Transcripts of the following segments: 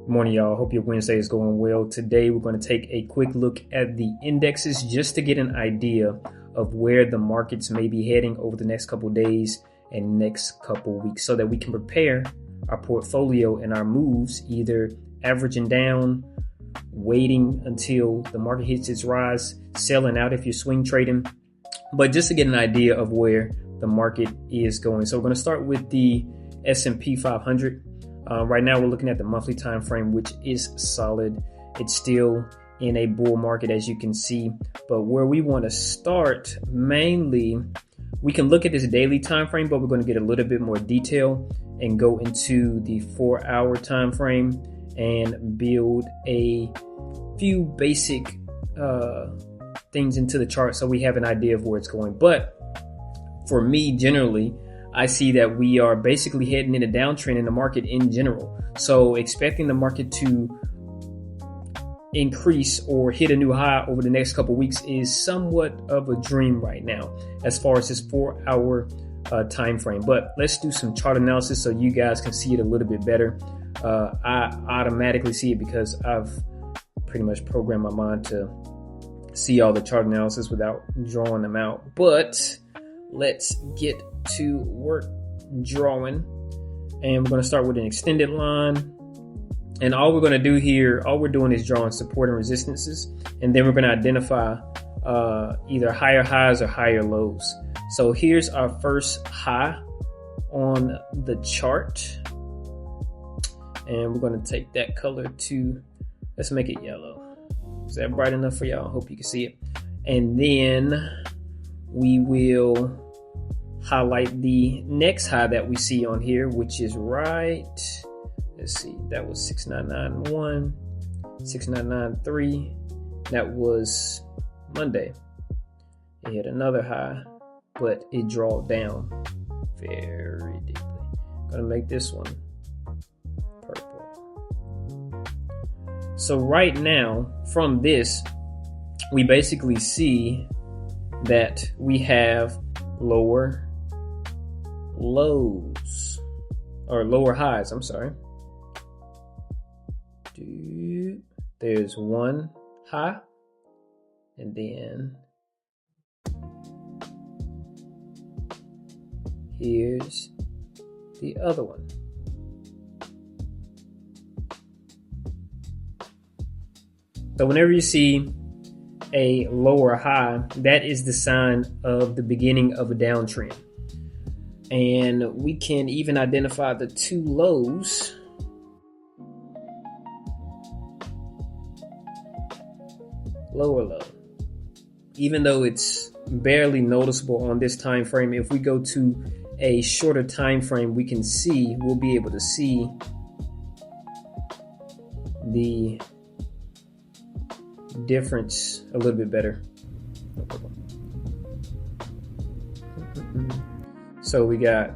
Morning, y'all. Hope your Wednesday is going well. Today, we're going to take a quick look at the indexes just to get an idea of where the markets may be heading over the next couple of days and next couple of weeks so that we can prepare our portfolio and our moves, either averaging down, waiting until the market hits its rise, selling out if you're swing trading, but just to get an idea of where the market is going. So we're going to start with the S&P 500. Right now, we're looking at the monthly time frame, which is solid. It's still in a bull market, as you can see. But where we want to start, mainly, we can look at this daily time frame, but we're going to get a little bit more detail and go into the 4-hour time frame and build a few basic things into the chart so we have an idea of where it's going. But for me, generally, I see that we are basically heading in a downtrend in the market in general. So expecting the market to increase or hit a new high over the next couple of weeks is somewhat of a dream right now as far as this 4-hour time frame. But let's do some chart analysis so you guys can see it a little bit better. I automatically see it because I've pretty much programmed my mind to see all the chart analysis without drawing them out. But let's get to work drawing, and we're going to start with an extended line. And all we're going to do here, all we're doing is drawing support and resistances, and then we're going to identify either higher highs or higher lows. So here's our first high on the chart, and we're going to take that color to, let's make it yellow. Is that bright enough for y'all? I hope you can see it. And then we will highlight the next high that we see on here, which is right, let's see, that was 6991, 6993. That was Monday. It hit another high, but it drawed down very deeply. Gonna make this one purple. So right now, from this, we basically see that we have lower lows, or lower highs, I'm sorry. There's one high, and then here's the other one. So whenever you see a lower high, that is the sign of the beginning of a downtrend. And we can even identify the two lows. Lower low. Even though it's barely noticeable on this time frame, if we go to a shorter time frame, we'll be able to see the difference a little bit better. So we got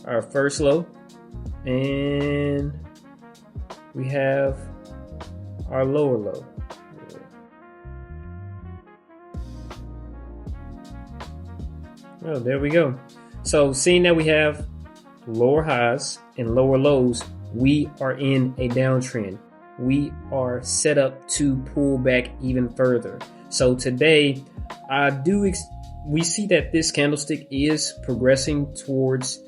our first low, and we have our lower low. Oh, there we go. So seeing that we have lower highs and lower lows, we are in a downtrend. We are set up to pull back even further. So today, we see that this candlestick is progressing towards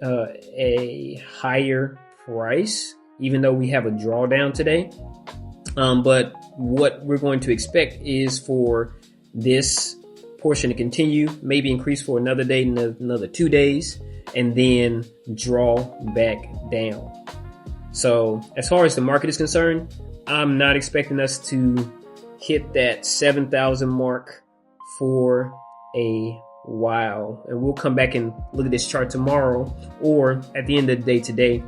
a higher price, even though we have a drawdown today. But what we're going to expect is for this portion to continue, maybe increase for another day, another 2 days, and then draw back down. So as far as the market is concerned, I'm not expecting us to hit that 7,000 mark for a while. And we'll come back and look at this chart tomorrow or at the end of the day today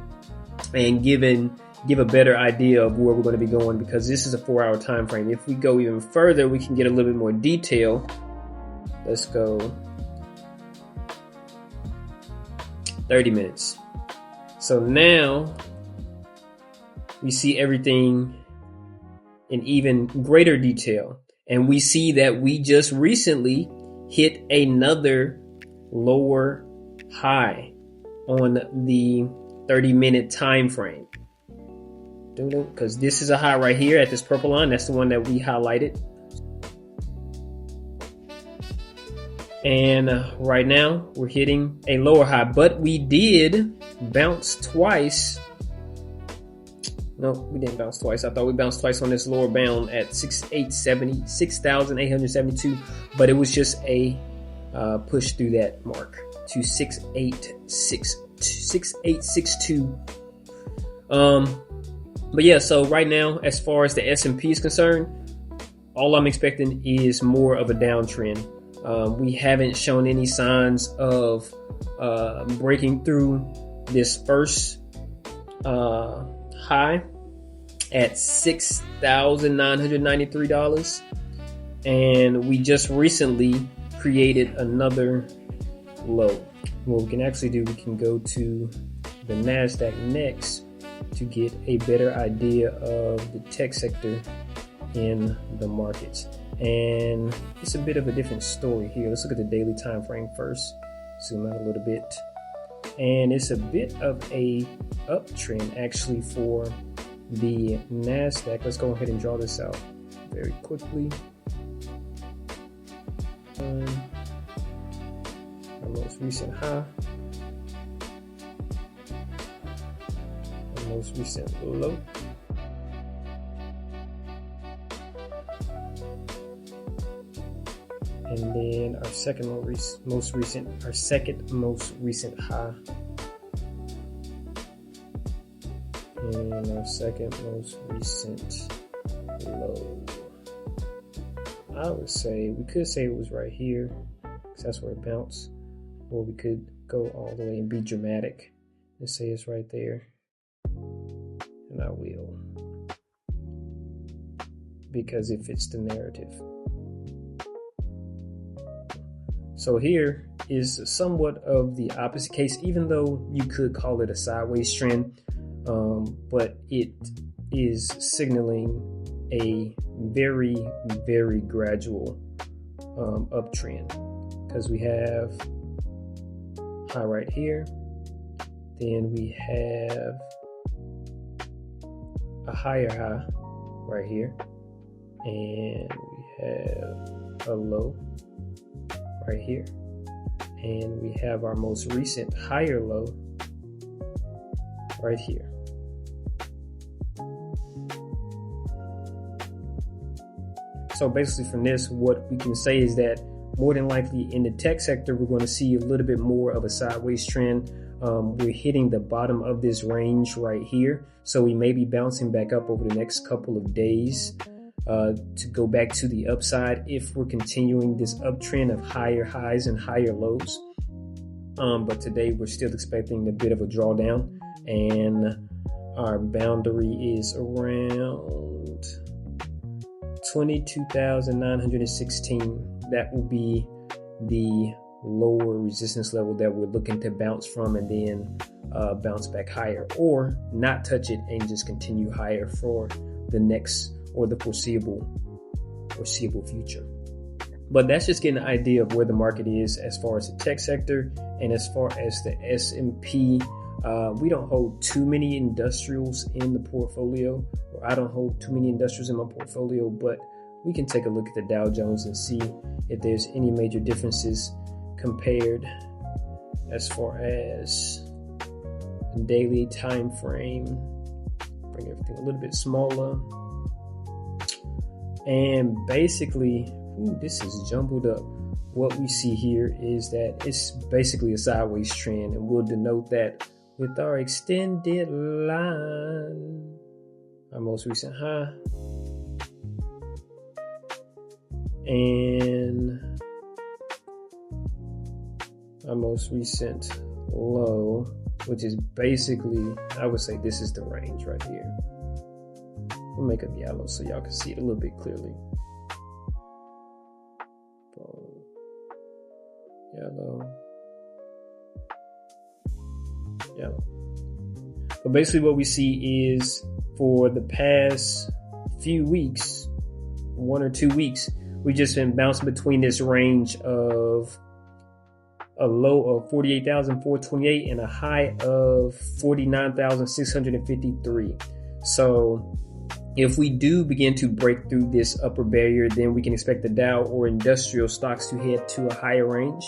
and give a better idea of where we're going to be going, because this is a 4-hour time frame. If we go even further, we can get a little bit more detail. Let's go 30 minutes. So now we see everything in even greater detail. And we see that we just recently hit another lower high on the 30-minute time frame. because this is a high right here at this purple line. That's the one that we highlighted. And right now we're hitting a lower high, but we did bounce twice. No, we didn't bounce twice. I thought we bounced twice on this lower bound at 6,872, but it was just a push through that mark to 6862. But yeah, so right now, as far as the S&P is concerned, all I'm expecting is more of a downtrend. We haven't shown any signs of breaking through this first high at $6,993, and we just recently created another low. What we can actually do, we can go to the NASDAQ next to get a better idea of the tech sector in the markets. And it's a bit of a different story here. Let's look at the daily time frame first. Zoom out a little bit. And it's a bit of a uptrend actually for the NASDAQ. Let's go ahead and draw this out very quickly. Our most recent high. Our most recent low. And then our second most recent high. And our second most recent low. I would say, we could say it was right here, because that's where it bounced. Or we could go all the way and be dramatic and say it's right there. And I will, because it fits the narrative. So here is somewhat of the opposite case, even though you could call it a sideways trend, but it is signaling a very, very gradual uptrend, because we have high right here, then we have a higher high right here, and we have a low right here, and we have our most recent higher low right here. So basically from this, what we can say is that more than likely in the tech sector, we're going to see a little bit more of a sideways trend. We're hitting the bottom of this range right here, so we may be bouncing back up over the next couple of days to go back to the upside if we're continuing this uptrend of higher highs and higher lows. But today we're still expecting a bit of a drawdown, and our boundary is around 22,916. That will be the lower resistance level that we're looking to bounce from, and then bounce back higher, or not touch it and just continue higher for the next or the foreseeable future. But that's just getting an idea of where the market is as far as the tech sector, and as far as the S&P. We don't hold too many industrials in the portfolio, or I don't hold too many industrials in my portfolio, but we can take a look at the Dow Jones and see if there's any major differences compared as far as the daily time frame. Bring everything a little bit smaller. And basically, this is jumbled up. What we see here is that it's basically a sideways trend, and we'll denote that with our extended line. Our most recent high and our most recent low, which is basically, I would say this is the range right here. We'll make it yellow so y'all can see it a little bit clearly. Boom. Yellow. Yellow. But basically what we see is, for the past few weeks, 1 or 2 weeks, we've just been bouncing between this range of a low of 48,428 and a high of 49,653. So if we do begin to break through this upper barrier, then we can expect the Dow or industrial stocks to head to a higher range.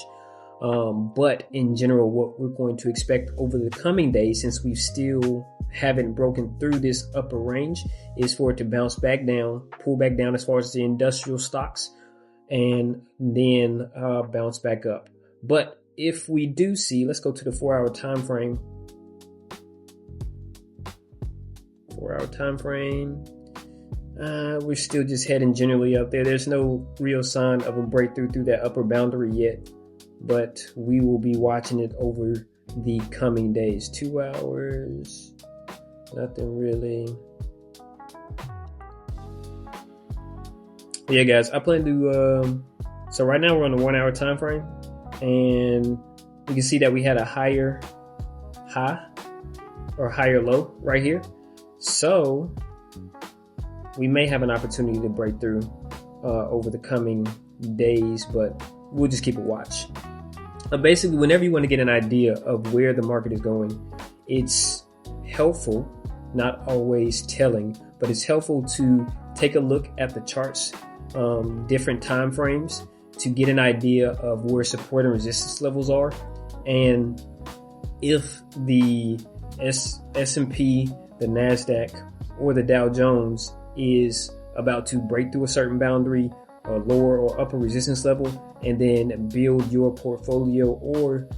But in general, what we're going to expect over the coming days, since we still haven't broken through this upper range, is for it to bounce back down, pull back down as far as the industrial stocks, and then bounce back up. But if we do see, let's go to the 4-hour time frame. 4-hour time frame. We're still just heading generally up there. There's no real sign of a breakthrough through that upper boundary yet, but we will be watching it over the coming days. 2 hours, nothing really. Yeah, guys, I plan to, so right now we're on the 1-hour time frame, and you can see that we had a higher high or higher low right here. So we may have an opportunity to break through over the coming days, but we'll just keep a watch. Basically, whenever you want to get an idea of where the market is going, it's helpful, not always telling, but it's helpful to take a look at the charts, different time frames, to get an idea of where support and resistance levels are. And if the S&P, the NASDAQ, or the Dow Jones is about to break through a certain boundary, or lower or upper resistance level, and then build your portfolio or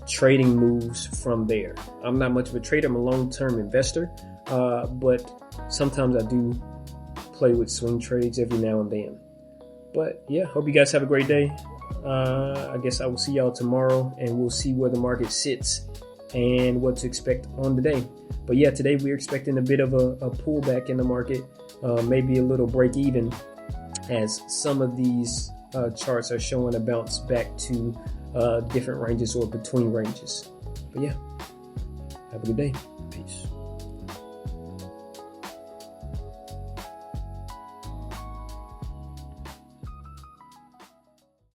trading moves from there. I'm not much of a trader. I'm a long-term investor, but sometimes I do play with swing trades every now and then. But yeah, hope you guys have a great day. I guess I will see y'all tomorrow, and we'll see where the market sits and what to expect on the day. But yeah, today we're expecting a bit of a pullback in the market, maybe a little break even, as some of these charts are showing a bounce back to different ranges or between ranges. But yeah, have a good day. Peace.